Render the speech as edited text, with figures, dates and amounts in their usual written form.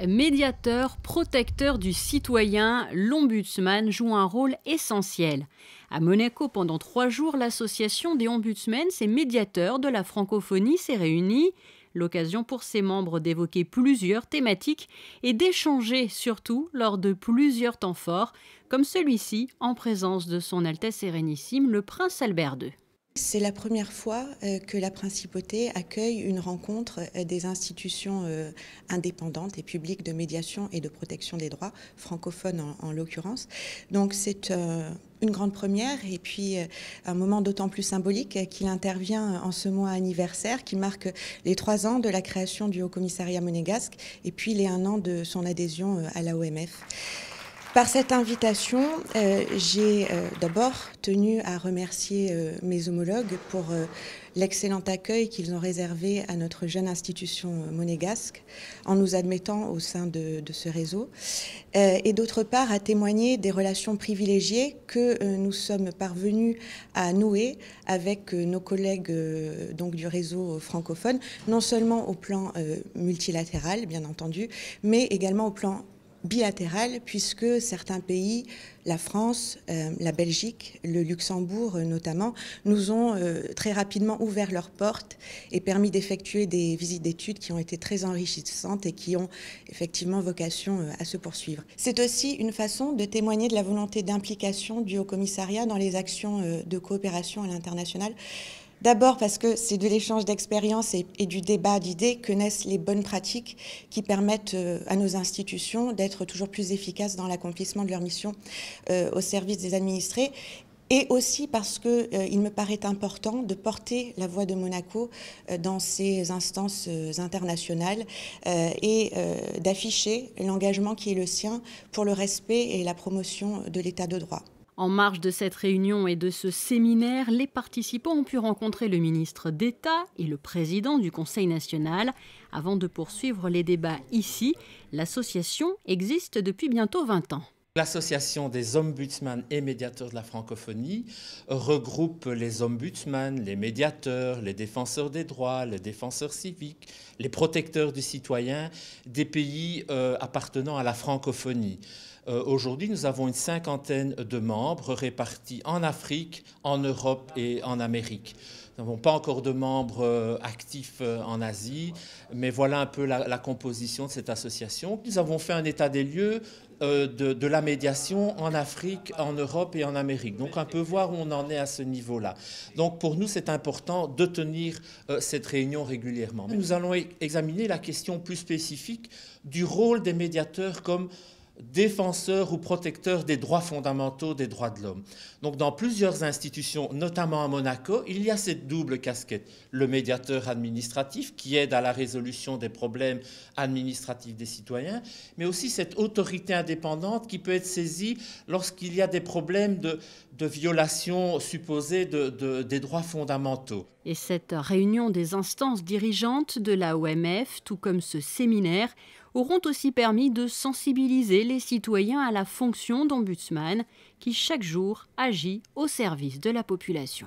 Médiateur, protecteur du citoyen, l'ombudsman joue un rôle essentiel. À Monaco, pendant 3 jours, l'association des ombudsmen et médiateurs de la francophonie s'est réunie. L'occasion pour ses membres d'évoquer plusieurs thématiques et d'échanger surtout lors de plusieurs temps forts, comme celui-ci en présence de son Altesse Sérénissime, le Prince Albert II. C'est la première fois que la Principauté accueille une rencontre des institutions indépendantes et publiques de médiation et de protection des droits, francophones en l'occurrence. Donc c'est une grande première et puis un moment d'autant plus symbolique qu'il intervient en ce mois anniversaire qui marque les 3 ans de la création du Haut-Commissariat monégasque et puis les 1 an de son adhésion à la OMF. Par cette invitation, j'ai d'abord tenu à remercier mes homologues pour l'excellent accueil qu'ils ont réservé à notre jeune institution monégasque en nous admettant au sein de ce réseau. Et d'autre part, à témoigner des relations privilégiées que nous sommes parvenus à nouer avec nos collègues donc du réseau francophone, non seulement au plan multilatéral, bien entendu, mais également au plan bilatérale, puisque certains pays, la France, la Belgique, le Luxembourg notamment, nous ont très rapidement ouvert leurs portes et permis d'effectuer des visites d'études qui ont été très enrichissantes et qui ont effectivement vocation à se poursuivre. C'est aussi une façon de témoigner de la volonté d'implication du Haut-Commissariat dans les actions de coopération à l'international. D'abord parce que c'est de l'échange d'expériences et du débat d'idées que naissent les bonnes pratiques qui permettent à nos institutions d'être toujours plus efficaces dans l'accomplissement de leur mission au service des administrés. Et aussi parce qu'il me paraît important de porter la voix de Monaco dans ces instances internationales et d'afficher l'engagement qui est le sien pour le respect et la promotion de l'état de droit. En marge de cette réunion et de ce séminaire, les participants ont pu rencontrer le ministre d'État et le président du Conseil national. Avant de poursuivre les débats ici, l'association existe depuis bientôt 20 ans. L'association des ombudsman et médiateurs de la francophonie regroupe les ombudsman, les médiateurs, les défenseurs des droits, les défenseurs civiques, les protecteurs du citoyen des pays appartenant à la francophonie. Aujourd'hui, nous avons une 50aine de membres répartis en Afrique, en Europe et en Amérique. Nous n'avons pas encore de membres actifs en Asie, mais voilà un peu la composition de cette association. Nous avons fait un état des lieux de la médiation en Afrique, en Europe et en Amérique. Donc un peu voir où on en est à ce niveau-là. Donc pour nous, c'est important de tenir cette réunion régulièrement. Nous allons examiner la question plus spécifique du rôle des médiateurs comme défenseurs ou protecteurs des droits fondamentaux, des droits de l'homme. Donc dans plusieurs institutions, notamment à Monaco, il y a cette double casquette. Le médiateur administratif qui aide à la résolution des problèmes administratifs des citoyens, mais aussi cette autorité indépendante qui peut être saisie lorsqu'il y a des problèmes de violation supposée des droits fondamentaux. Et cette réunion des instances dirigeantes de la OMF, tout comme ce séminaire, auront aussi permis de sensibiliser les citoyens à la fonction d'ombudsman qui chaque jour agit au service de la population.